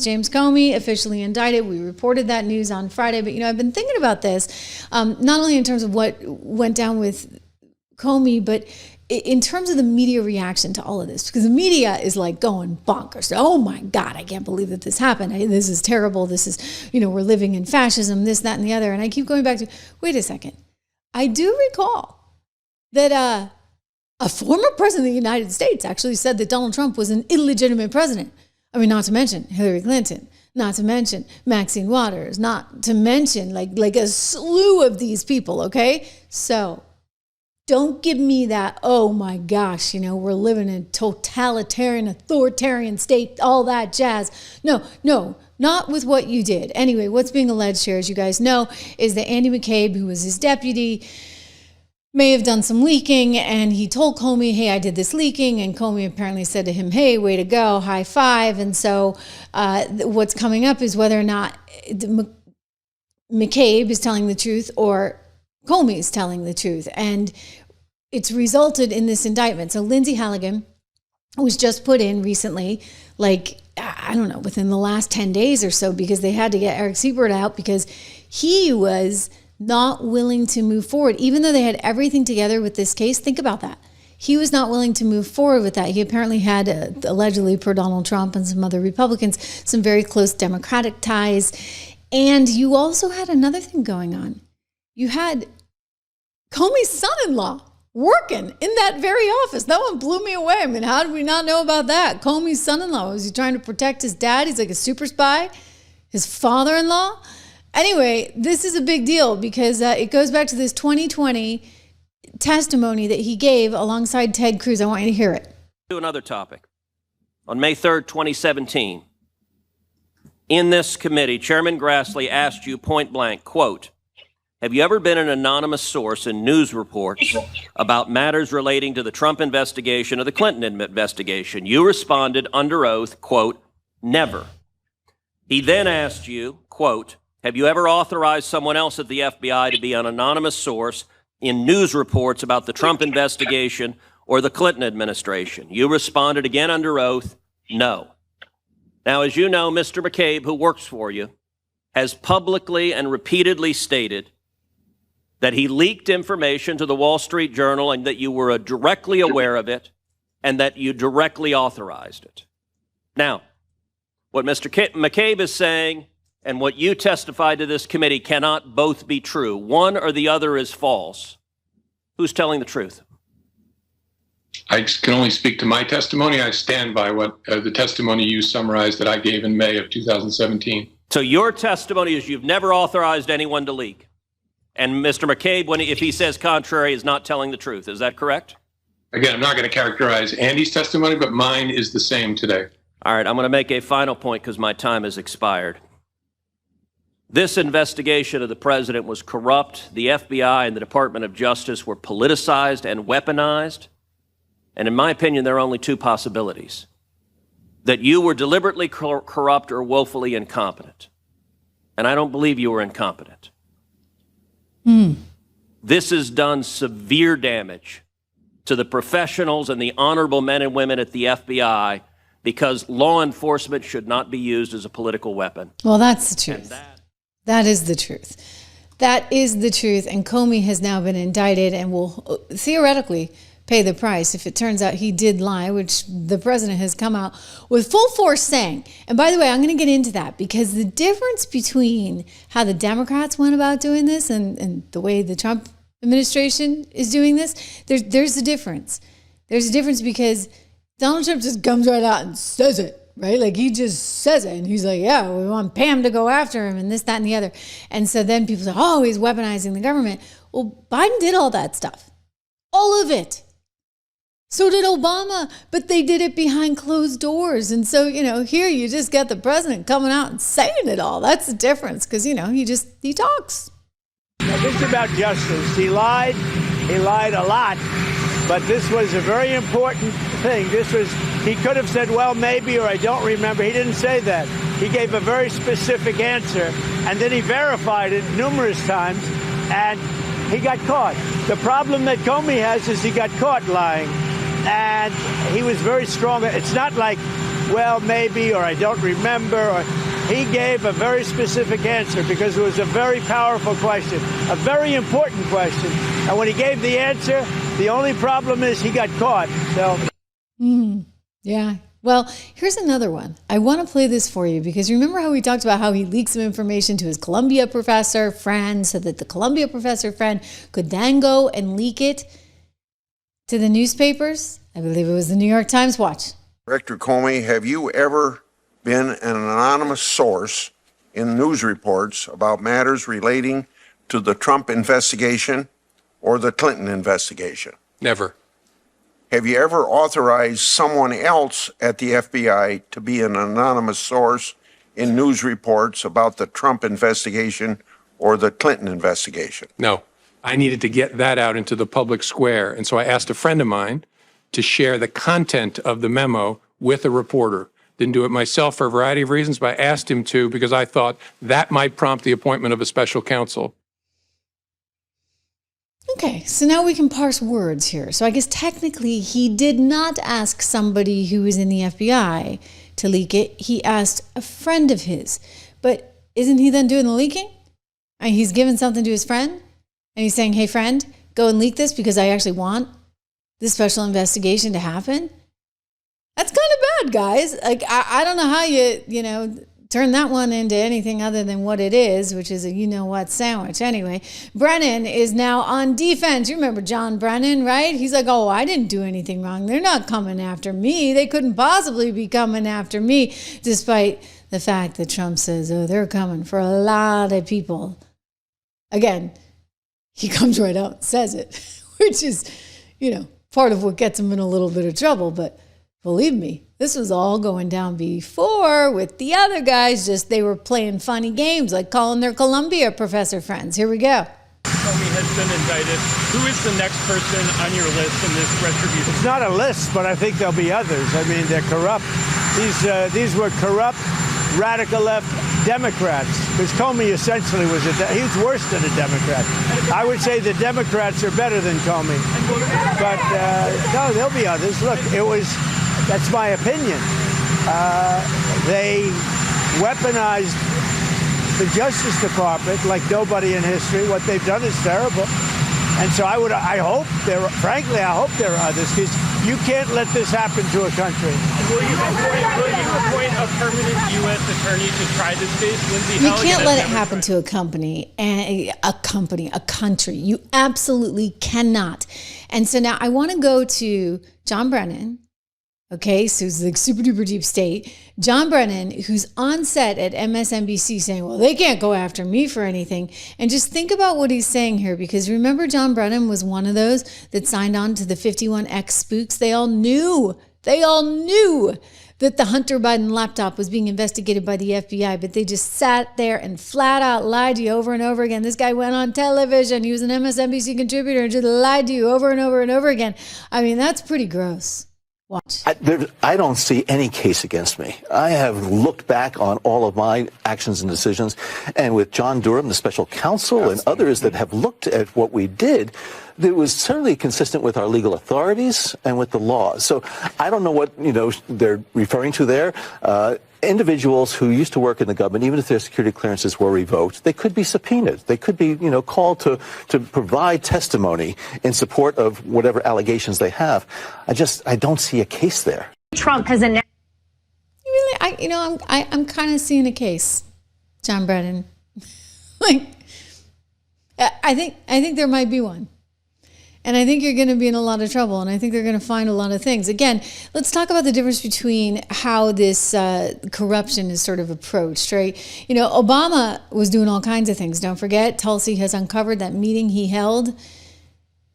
James Comey officially indicted. We reported that news on Friday. But, I've been thinking about this, not only in terms of what went down with Comey, but in terms of the media reaction to all of this, because the media is like going bonkers. Oh my God, I can't believe that this happened. This is terrible. This is, we're living in fascism, this, that, and the other. And I keep going back to, wait a second. I do recall that a former president of the United States actually said that Donald Trump was an illegitimate president. I mean, not to mention Hillary Clinton, not to mention Maxine Waters, not to mention like a slew of these people, okay? So don't give me that, oh my gosh, we're living in a totalitarian, authoritarian state, all that jazz. No, not with what you did. Anyway, what's being alleged here, as you guys know, is that Andy McCabe, who was his deputy, may have done some leaking, and he told Comey, hey, I did this leaking, and Comey apparently said to him, hey, way to go, high five. And so what's coming up is whether or not McCabe is telling the truth or Comey is telling the truth. And it's resulted in this indictment. So Lindsay Halligan was just put in recently, within the last 10 days or so, because they had to get Eric Siebert out because he was not willing to move forward. Even though they had everything together with this case, think about that. He was not willing to move forward with that. He apparently had, allegedly per Donald Trump and some other Republicans, some very close Democratic ties. And you also had another thing going on. You had Comey's son-in-law working in that very office. That one blew me away. I mean, how did we not know about that? Comey's son-in-law, was he trying to protect his dad? He's like a super spy. His father-in-law. Anyway, this is a big deal because it goes back to this 2020 testimony that he gave alongside Ted Cruz. I want you to hear it. To another topic. On May 3rd, 2017, in this committee, Chairman Grassley asked you point blank, quote, have you ever been an anonymous source in news reports about matters relating to the Trump investigation or the Clinton investigation? You responded under oath, quote, never. He then asked you, quote, have you ever authorized someone else at the FBI to be an anonymous source in news reports about the Trump investigation or the Clinton administration? You responded again under oath, no. Now, as you know, Mr. McCabe, who works for you, has publicly and repeatedly stated that he leaked information to the Wall Street Journal and that you were directly aware of it and that you directly authorized it. Now, what Mr. McCabe is saying and what you testified to this committee cannot both be true. One or the other is false. Who's telling the truth? I can only speak to my testimony. I stand by what the testimony you summarized that I gave in May of 2017. So your testimony is you've never authorized anyone to leak. And Mr. McCabe, if he says contrary, is not telling the truth. Is that correct? Again, I'm not going to characterize Andy's testimony, but mine is the same today. All right, I'm going to make a final point because my time has expired. This investigation of the president was corrupt. The FBI and the Department of Justice were politicized and weaponized. And in my opinion, there are only two possibilities. That you were deliberately corrupt or woefully incompetent. And I don't believe you were incompetent. This has done severe damage to the professionals and the honorable men and women at the FBI because law enforcement should not be used as a political weapon. Well, that's the truth. That is the truth. That is the truth. And Comey has now been indicted and will theoretically pay the price if it turns out he did lie, which the president has come out with full force saying. And by the way, I'm going to get into that because the difference between how the Democrats went about doing this and the way the Trump administration is doing this, there's a difference. There's a difference because Donald Trump just comes right out and says it. Right? Like he just says it and he's like, yeah, we want Pam to go after him and this, that, and the other. And so then people say, oh, he's weaponizing the government. Well, Biden did all that stuff. All of it. So did Obama, but they did it behind closed doors. And so, here you just got the president coming out and saying it all. That's the difference because, he talks. Now, this is about justice. He lied a lot, but this was a very important thing. He could have said, well, maybe, or I don't remember. He didn't say that. He gave a very specific answer, and then he verified it numerous times, and he got caught. The problem that Comey has is he got caught lying, and he was very strong. It's not like well, maybe, or I don't remember, or he gave a very specific answer because it was a very powerful question, a very important question. And when he gave the answer, the only problem is he got caught. So, yeah. Well, here's another one. I want to play this for you because remember how we talked about how he leaked some information to his Columbia professor friend so that the Columbia professor friend could then go and leak it to the newspapers? I believe it was the New York Times. Watch. Director Comey, have you ever been an anonymous source in news reports about matters relating to the Trump investigation or the Clinton investigation? Never. Have you ever authorized someone else at the FBI to be an anonymous source in news reports about the Trump investigation or the Clinton investigation? No. I needed to get that out into the public square. And so I asked a friend of mine to share the content of the memo with a reporter. Didn't do it myself for a variety of reasons, but I asked him to because I thought that might prompt the appointment of a special counsel. Okay, so now we can parse words here. So I guess technically he did not ask somebody who was in the FBI to leak it. He asked a friend of his. But isn't he then doing the leaking? I mean, he's giving something to his friend and he's saying, hey, friend, go and leak this because I actually want this special investigation to happen. That's kind of bad, guys. Like, I don't know how you turn that one into anything other than what it is, which is a you-know-what sandwich. Anyway, Brennan is now on defense. You remember John Brennan, right? He's like, oh, I didn't do anything wrong. They're not coming after me. They couldn't possibly be coming after me, despite the fact that Trump says, oh, they're coming for a lot of people. Again, he comes right out and says it, which is, part of what gets him in a little bit of trouble. But believe me, this was all going down before with the other guys. Just they were playing funny games, like calling their Columbia professor friends. Here we go. Comey has been indicted. Who is the next person on your list in this retribution? it's not a list, but I think there'll be others. I mean, they're corrupt. These were corrupt, radical left Democrats, because Comey essentially was he was worse than a Democrat. I would say the Democrats are better than Comey. But no, there'll be others. Look, that's my opinion. They weaponized the Justice Department like nobody in history. What they've done is terrible. And so I hope there are others, because you can't let this happen to a country. Will you appoint a permanent U.S. attorney to try this case? Lindsay You can't let it happen to a country. You absolutely cannot. And so now I want to go to John Brennan. Okay, so it's like super duper deep state. John Brennan, who's on set at MSNBC saying, well, they can't go after me for anything. And just think about what he's saying here, because remember, John Brennan was one of those that signed on to the 51X spooks. They all knew that the Hunter Biden laptop was being investigated by the FBI, but they just sat there and flat out lied to you over and over again. This guy went on television. He was an MSNBC contributor and just lied to you over and over and over again. I mean, that's pretty gross. Watch. I don't see any case against me. I have looked back on all of my actions and decisions, and with John Durham, the special counsel, and others that have looked at what we did, it was certainly consistent with our legal authorities and with the law. So I don't know what they're referring to there. Individuals who used to work in the government, even if their security clearances were revoked, they could be subpoenaed. They could be, called to provide testimony in support of whatever allegations they have. I don't see a case there. Trump has announced. Really, I'm kind of seeing a case, John Brennan. I think there might be one. And I think you're going to be in a lot of trouble, and I think they're going to find a lot of things. Again, let's talk about the difference between how this corruption is sort of approached, right? Obama was doing all kinds of things. Don't forget, Tulsi has uncovered that meeting he held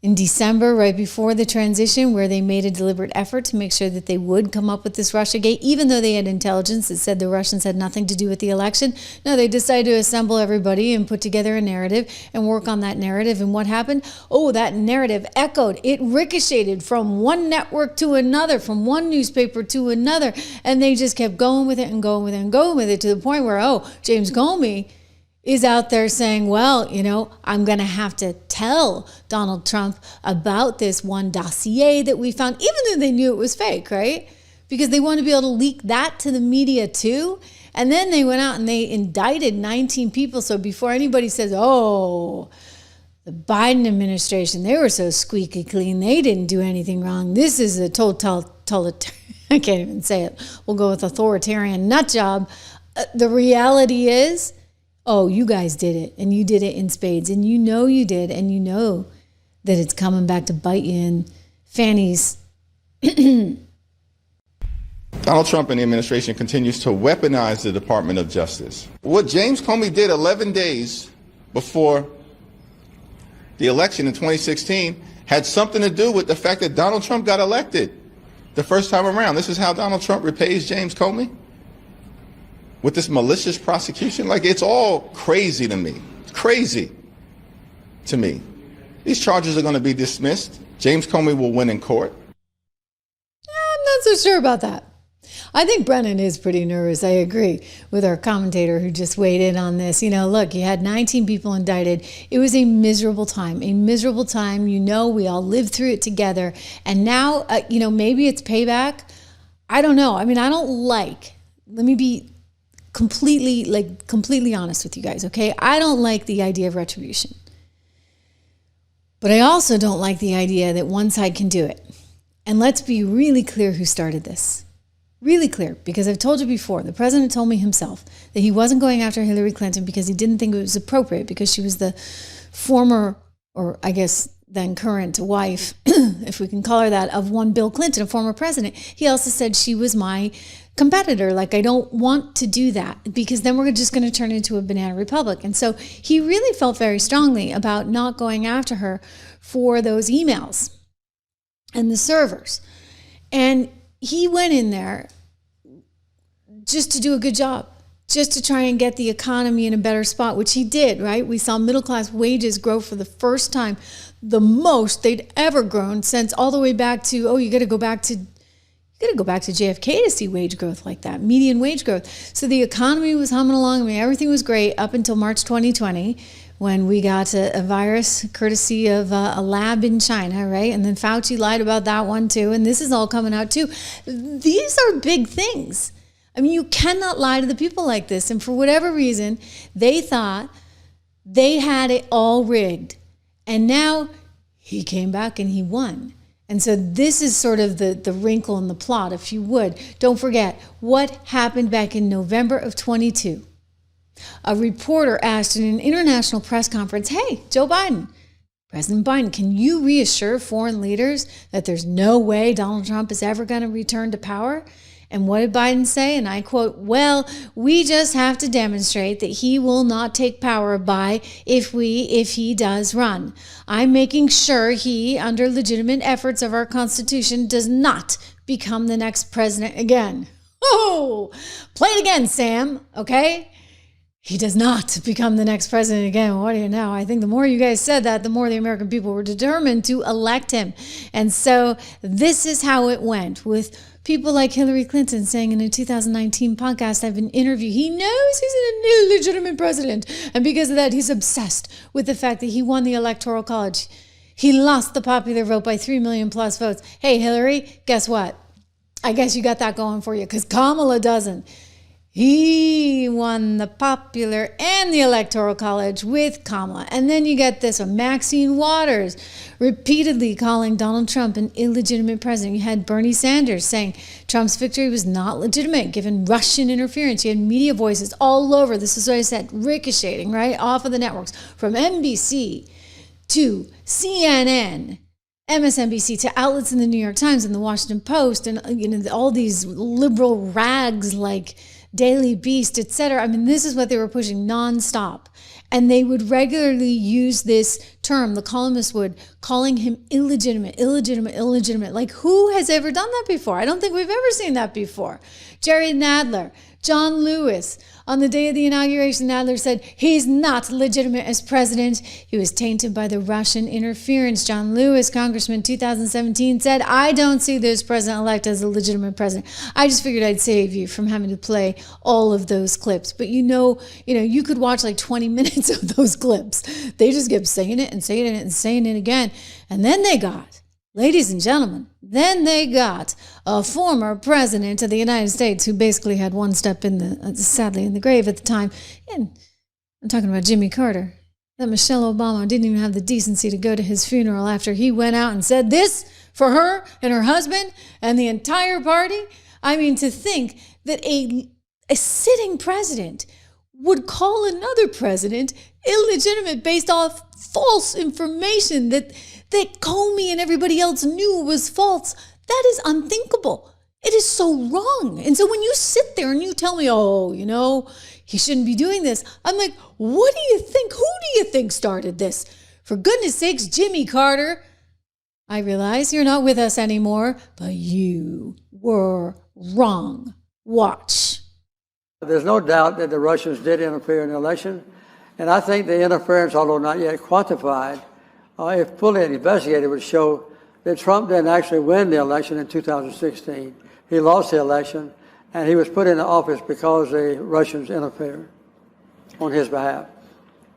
in December, right before the transition, where they made a deliberate effort to make sure that they would come up with this Russiagate, even though they had intelligence that said the Russians had nothing to do with the election. No, they decided to assemble everybody and put together a narrative and work on that narrative. And what happened? Oh, that narrative echoed. It ricocheted from one network to another, from one newspaper to another. And they just kept going with it and going with it and going with it, to the point where, James Comey is out there saying, well, I'm going to have to tell Donald Trump about this one dossier that we found, even though they knew it was fake, right? because they want to be able to leak that to the media too. And then they went out and they indicted 19 people. So before anybody says, oh, the Biden administration, they were so squeaky clean, they didn't do anything wrong. This is a total I can't even say it. We'll go with authoritarian nut job. The reality is, oh, you guys did it, and you did it in spades, and you know you did, and you know that it's coming back to bite you in fannies. Donald Trump and the administration continues to weaponize the Department of Justice. What James Comey did 11 days before the election in 2016 had something to do with the fact that Donald Trump got elected the first time around. This is how Donald Trump repays James Comey? With this malicious prosecution? Like, it's all crazy to me. It's crazy to me. These charges are going to be dismissed. James Comey will win in court. I'm not so sure about that. I think Brennan is pretty nervous. I agree with our commentator who just weighed in on this. You know, look, you had 19 people indicted. It was a miserable time, a miserable time. You know, we all lived through it together. And now, you know, maybe it's payback. I don't know. I mean, let me be completely honest with you guys, okay? I don't like the idea of retribution. But I also don't like the idea that one side can do it. And let's be really clear who started this. Really clear, because I've told you before, the president told me himself that he wasn't going after Hillary Clinton because he didn't think it was appropriate, because she was the former, or I guess then current wife, if we can call her that, of one Bill Clinton, a former president. He also said she was my competitor. Like, I don't want to do that, because then we're just going to turn into a banana republic. And so he really felt very strongly about not going after her for those emails and the servers. And he went in there just to do a good job, just to try and get the economy in a better spot, which he did, right? We saw middle-class wages grow for the first time, the most they'd ever grown since all the way back to, you got to go back to JFK to see wage growth like that, median wage growth. So the economy was humming along. I mean, everything was great up until March 2020, when we got a virus courtesy of a lab in China, right? And then Fauci lied about that one too. And this is all coming out too. These are big things. I mean, you cannot lie to the people like this. And for whatever reason, they thought they had it all rigged. And now he came back and he won. And so this is sort of the wrinkle in the plot, if you would. Don't forget what happened back in November of 22. A reporter asked in an international press conference, hey, Joe Biden, President Biden, can you reassure foreign leaders that there's no way Donald Trump is ever going to return to power? And what did Biden say? And I quote, well, we just have to demonstrate that he will not take power if he does run. I'm making sure he, under legitimate efforts of our Constitution, does not become the next president again. Oh, play it again, Sam, okay? He does not become the next president again. What do you know? I think the more you guys said that, the more the American people were determined to elect him. And so this is how it went, with people like Hillary Clinton saying in a 2019 podcast, I've been interviewed, he knows he's an illegitimate president. And because of that, he's obsessed with the fact that he won the Electoral College. He lost the popular vote by 3 million plus votes. Hey, Hillary, guess what? I guess you got that going for you, because Kamala doesn't. He won the popular and the Electoral College with Kamala. And then you get this one, Maxine Waters repeatedly calling Donald Trump an illegitimate president. You had Bernie Sanders saying Trump's victory was not legitimate given Russian interference. You had media voices all over. This is what I said, ricocheting, right, off of the networks, from NBC to CNN, MSNBC, to outlets in the New York Times and the Washington Post, and all these liberal rags like Daily Beast, etc. I mean, this is what they were pushing nonstop. And they would regularly use this term, the columnists would, calling him illegitimate. Like, who has ever done that before? I don't think we've ever seen that before. Jerry Nadler, John Lewis. On the day of the inauguration, Nadler said he's not legitimate as president. He was tainted by the Russian interference. John Lewis, congressman, 2017, said, I don't see this president-elect as a legitimate president. I just figured I'd save you from having to play all of those clips. But you could watch like 20 minutes of those clips. They just kept saying it and saying it and saying it again. And then they got Ladies and gentlemen, then they got a former president of the United States who basically had one step sadly in the grave at the time. And I'm talking about Jimmy Carter. That Michelle Obama didn't even have the decency to go to his funeral after he went out and said this for her and her husband and the entire party. I mean, to think that a sitting president would call another president illegitimate based off false information that Comey and everybody else knew was false. That is unthinkable. It is so wrong. And so when you sit there and you tell me, oh, you know, he shouldn't be doing this, I'm like, what do you think? Who do you think started this? For goodness sakes, Jimmy Carter. I realize you're not with us anymore, but you were wrong. Watch. There's no doubt that the Russians did interfere in the election. And I think the interference, although not yet quantified, if fully investigated, would show that Trump didn't actually win the election in 2016. He lost the election, and he was put into office because the Russians interfered on his behalf.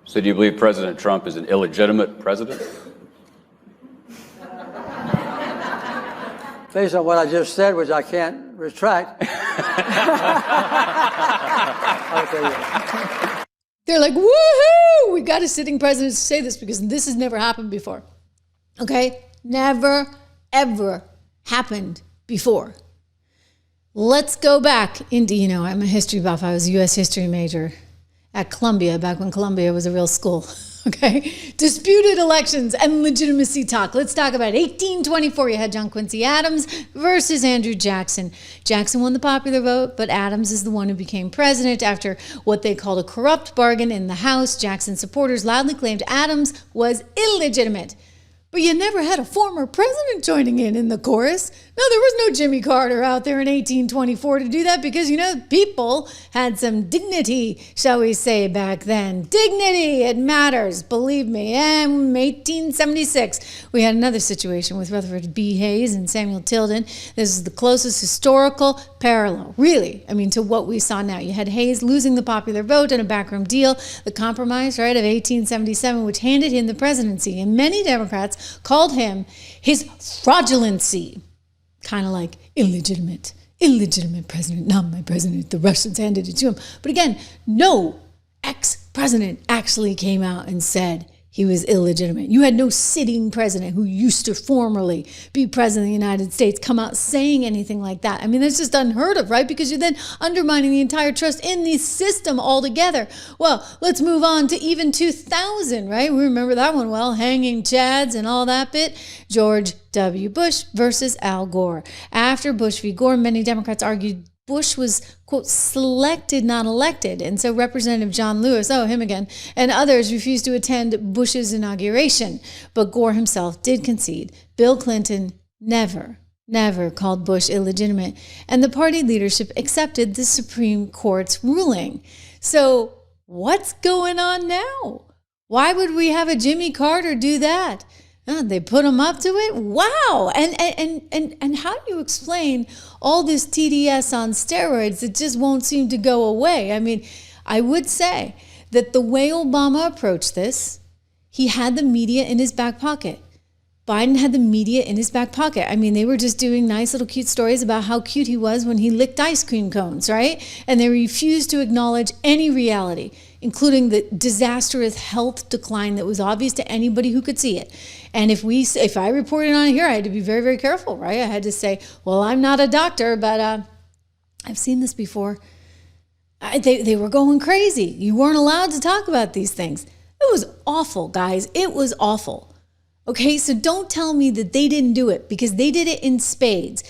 So do you believe President Trump is an illegitimate president? Based on what I just said, which I can't retract. They're like, woohoo! We got a sitting president to say this because this has never happened before. Okay? Never, ever happened before. Let's go back into, I'm a history buff. I was a U.S. history major at Columbia, back when Columbia was a real school. Okay? Disputed elections and legitimacy talk. Let's talk about 1824. You had John Quincy Adams versus Andrew Jackson. Jackson won the popular vote, but Adams is the one who became president after what they called a corrupt bargain in the House. Jackson supporters loudly claimed Adams was illegitimate. But you never had a former president joining in the chorus. No, there was no Jimmy Carter out there in 1824 to do that because, people had some dignity, shall we say, back then. Dignity, it matters, believe me. And 1876, we had another situation with Rutherford B. Hayes and Samuel Tilden. This is the closest historical parallel, really, to what we saw now. You had Hayes losing the popular vote in a backroom deal, the compromise, right, of 1877, which handed him the presidency. And many Democrats called him his fraudulency, kind of like illegitimate president, not my president. The Russians handed it to him. But again, no ex-president actually came out and said he was illegitimate. You had no sitting president who used to formerly be president of the United States come out saying anything like that. That's just unheard of, right? Because you're then undermining the entire trust in the system altogether. Well, let's move on to even 2000, right? We remember that one well, hanging chads and all that bit. George W. Bush versus Al Gore. After Bush v. Gore, many Democrats argued Bush was, quote, selected, not elected. And so Representative John Lewis, him again, and others refused to attend Bush's inauguration. But Gore himself did concede. Bill Clinton never called Bush illegitimate. And the party leadership accepted the Supreme Court's ruling. So what's going on now? Why would we have a Jimmy Carter do that? They put him up to it? Wow. And how do you explain all this TDS on steroids that just won't seem to go away? I would say that the way Obama approached this, he had the media in his back pocket. Biden had the media in his back pocket. They were just doing nice little cute stories about how cute he was when he licked ice cream cones, right? And they refused to acknowledge any reality, including the disastrous health decline that was obvious to anybody who could see it. And if I reported on it here, I had to be very, very careful, right? I had to say, well, I'm not a doctor, but I've seen this before. They were going crazy. You weren't allowed to talk about these things. It was awful, guys. It was awful. Okay, so don't tell me that they didn't do it because they did it in spades.